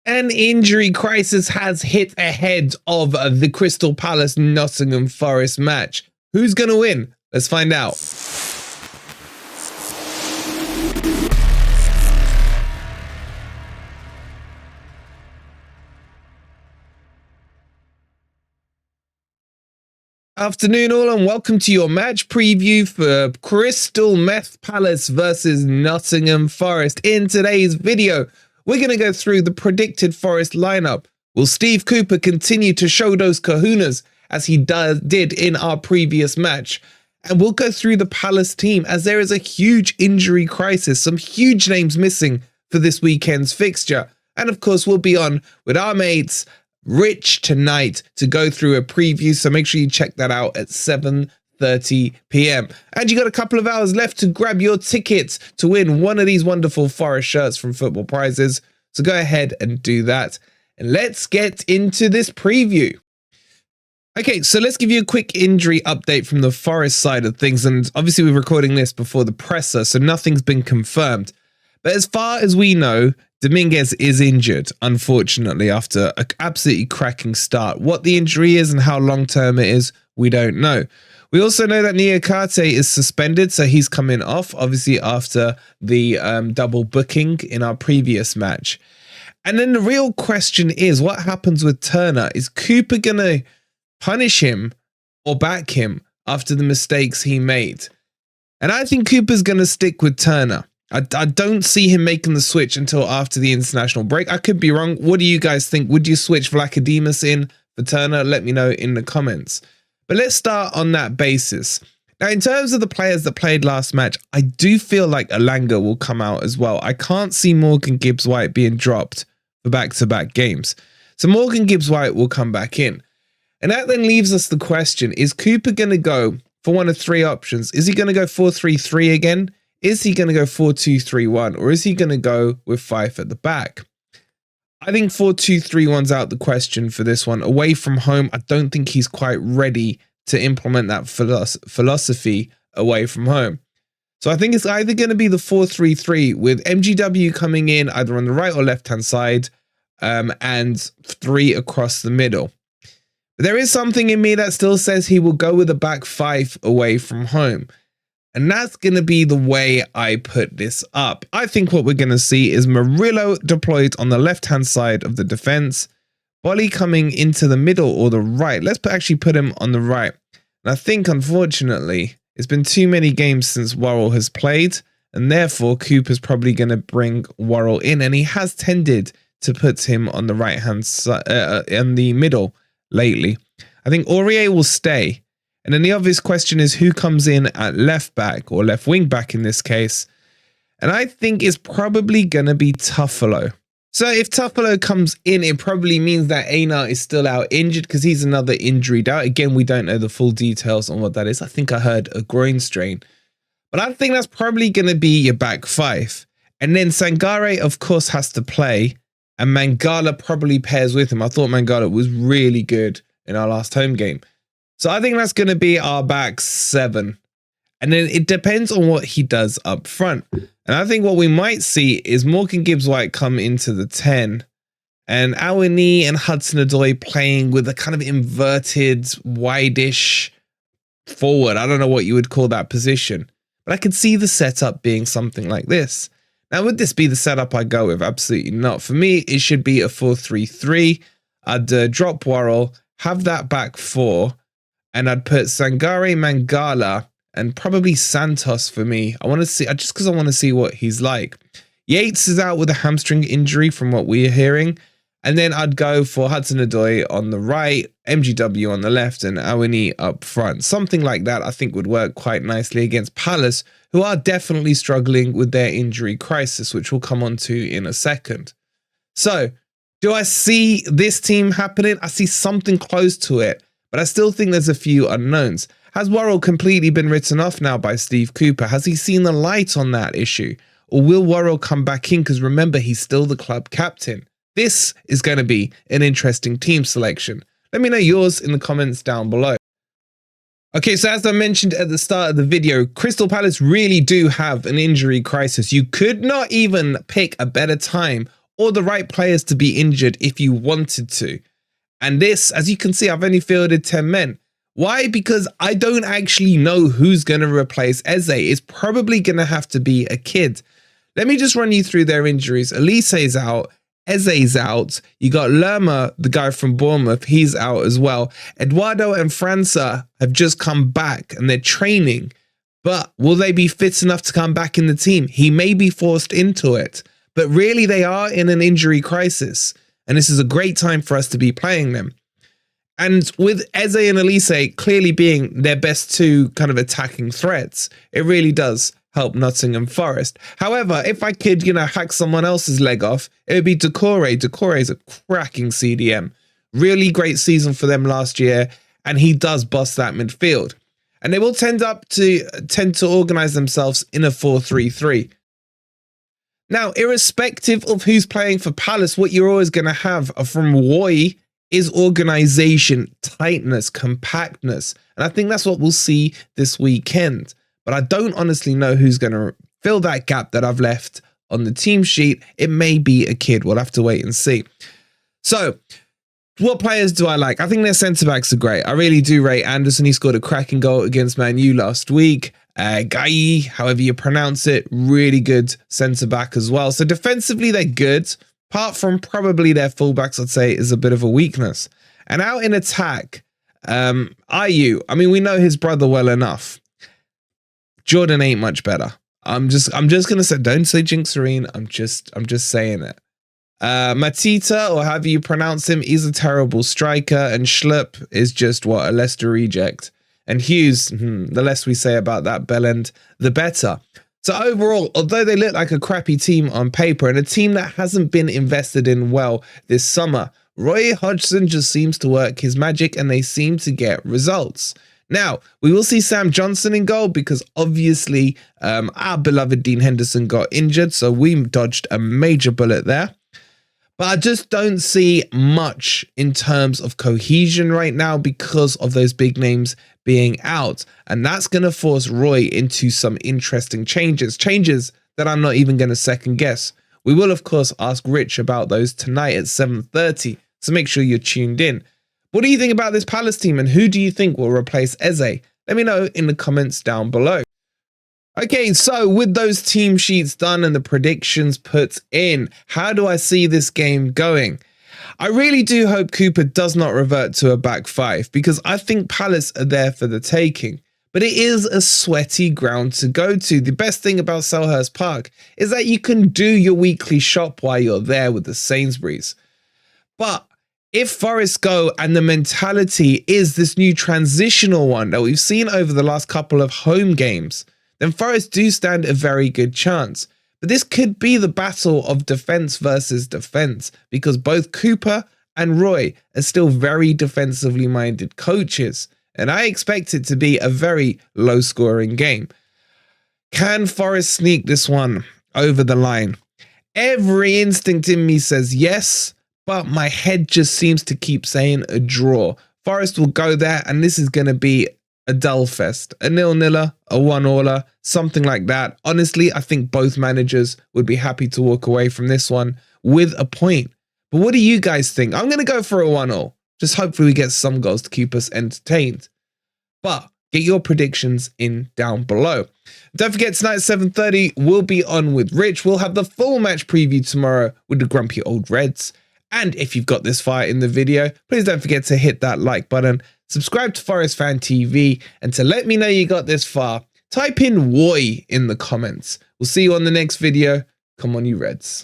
An injury crisis has hit ahead of the Crystal Palace Nottingham Forest match. Who's going to win? Let's find out. Afternoon all, and welcome to your match preview for Crystal Palace versus Nottingham Forest. In today's video, we're going to go through the predicted Forest lineup. Will Steve Cooper continue to show those kahunas as he did in our previous match? And we'll go through the Palace team as there is a huge injury crisis, some huge names missing for this weekend's fixture. And of course, we'll be on with our mates Rich tonight to go through a preview, so make sure you check that out at 7:30 p.m. And you got a couple of hours left to grab your tickets to win one of these wonderful Forest shirts from Football Prizes. So go ahead and do that. And let's get into this preview. Okay, so let's give you a quick injury update from the Forest side of things. And obviously we're recording this before the presser, so nothing's been confirmed. But as far as we know, Dominguez is injured, unfortunately, after an absolutely cracking start. What the injury is and how long-term it is, we don't know. We also know that Niakate is suspended, so he's coming off, obviously after the double booking in our previous match. And then the real question is, what happens with Turner? Is Cooper going to punish him or back him after the mistakes he made? And I think Cooper's going to stick with Turner. I don't see him making the switch until after the international break. I could be wrong. What do you guys think? Would you switch Vlachodimos in for Turner? Let me know in the comments. But let's start on that basis. Now, in terms of the players that played last match, I do feel like Elanga will come out as well. I can't see Morgan Gibbs-White being dropped for back-to-back games. So Morgan Gibbs-White will come back in. And that then leaves us the question, is Cooper going to go for one of three options? Is he going to go 4-3-3 again? Is he going to go 4-2-3-1, or is he going to go with Fife at the back? I think 4-2-3-1's out the question for this one. Away from home, I don't think he's quite ready to implement that philosophy away from home. So I think it's either going to be the 4-3-3 with MGW coming in either on the right or left-hand side and three across the middle. But there is something in me that still says he will go with a back five away from home. And that's going to be the way I put this up. I think what we're going to see is Murillo deployed on the left-hand side of the defense. Bolly coming into the middle or the right. Let's actually put him on the right. And I think, unfortunately, it's been too many games since Worrell has played. And therefore, Cooper's probably going to bring Worrell in. And he has tended to put him on the right-hand side, in the middle lately. I think Aurier will stay. And then the obvious question is who comes in at left back or left wing back in this case. And I think it's probably going to be Tuffalo. So if Tuffalo comes in, it probably means that Einar is still out injured because he's another injured out. Again, we don't know the full details on what that is. I think I heard a groin strain. But I think that's probably going to be your back five. And then Sangare, of course, has to play. And Mangala probably pairs with him. I thought Mangala was really good in our last home game. So I think that's going to be our back seven. And then it depends on what he does up front. And I think what we might see is Morgan Gibbs-White come into the 10 and Awani and Hudson-Odoi playing with a kind of inverted, wide-ish forward. I don't know what you would call that position. But I could see the setup being something like this. Now, would this be the setup I go with? Absolutely not. For me, it should be a 4-3-3. I'd drop Worrell, have that back four. And I'd put Sangare, Mangala, and probably Santos for me. I want to see, just because I want to see what he's like. Yates is out with a hamstring injury from what we're hearing. And then I'd go for Hudson-Odoi on the right, MGW on the left, and Awani up front. Something like that I think would work quite nicely against Palace, who are definitely struggling with their injury crisis, which we'll come on to in a second. So, do I see this team happening? I see something close to it. But I still think there's a few unknowns. Has Worrell completely been written off now by Steve Cooper? Has he seen the light on that issue? Or will Worrell come back in? Because remember, he's still the club captain. This is going to be an interesting team selection. Let me know yours in the comments down below. Okay, so as I mentioned at the start of the video, Crystal Palace really do have an injury crisis. You could not even pick a better time or the right players to be injured if you wanted to. And this, as you can see, I've only fielded 10 men. Why? Because I don't actually know who's going to replace Eze. It's probably going to have to be a kid. Let me just run you through their injuries. Elise's out. Eze's out. You got Lerma, the guy from Bournemouth. He's out as well. Eduardo and França have just come back and they're training. But will they be fit enough to come back in the team? He may be forced into it. But really, they are in an injury crisis. And this is a great time for us to be playing them. And with Eze and Elise clearly being their best two kind of attacking threats, it really does help Nottingham Forest. However, if I could, hack someone else's leg off, it would be Doucouré. Doucouré is a cracking CDM. Really great season for them last year, and he does boss that midfield. And they will tend to organise themselves in a 4-3-3. Now, irrespective of who's playing for Palace, what you're always going to have from Roy is organisation, tightness, compactness. And I think that's what we'll see this weekend. But I don't honestly know who's going to fill that gap that I've left on the team sheet. It may be a kid. We'll have to wait and see. So, what players do I like? I think their centre-backs are great. I really do rate Anderson. He scored a cracking goal against Man U last week. Guy, however you pronounce it, really good centre-back as well. So defensively, they're good. Apart from probably their fullbacks, I'd say, is a bit of a weakness. And out in attack, Ayew. I mean, we know his brother well enough. Jordan ain't much better. I'm just gonna say, don't say Jinxerine. I'm just saying it. Matita, or however you pronounce him, he's a terrible striker, and Schlupp is just a Leicester reject. And Hughes, the less we say about that bellend, the better. So overall, although they look like a crappy team on paper and a team that hasn't been invested in well this summer, Roy Hodgson just seems to work his magic and they seem to get results. Now, we will see Sam Johnson in goal because obviously our beloved Dean Henderson got injured, so we dodged a major bullet there. But I just don't see much in terms of cohesion right now because of those big names being out. And that's going to force Roy into some interesting changes that I'm not even going to second guess. We will, of course, ask Rich about those tonight at 7:30, so make sure you're tuned in. What do you think about this Palace team and who do you think will replace Eze? Let me know in the comments down below. Okay, so with those team sheets done and the predictions put in, how do I see this game going? I really do hope Cooper does not revert to a back five because I think Palace are there for the taking. But it is a sweaty ground to go to. The best thing about Selhurst Park is that you can do your weekly shop while you're there with the Sainsbury's. But if Forest go and the mentality is this new transitional one that we've seen over the last couple of home games, then Forest do stand a very good chance. But this could be the battle of defence versus defence because both Cooper and Roy are still very defensively minded coaches. And I expect it to be a very low scoring game. Can Forest sneak this one over the line? Every instinct in me says yes, but my head just seems to keep saying a draw. Forest will go there and this is going to be a dull fest, a 0-0, a 1-all, something like that. Honestly, I think both managers would be happy to walk away from this one with a point. But what do you guys think? I'm going to go for a 1-all. Just hopefully we get some goals to keep us entertained. But get your predictions in down below. Don't forget, tonight at 7:30, we'll be on with Rich. We'll have the full match preview tomorrow with the grumpy old Reds. And if you've got this far in the video, please don't forget to hit that like button, subscribe to Forest Fan TV, and to let me know you got this far, type in Roy in the comments. We'll see you on the next video. Come on, you Reds.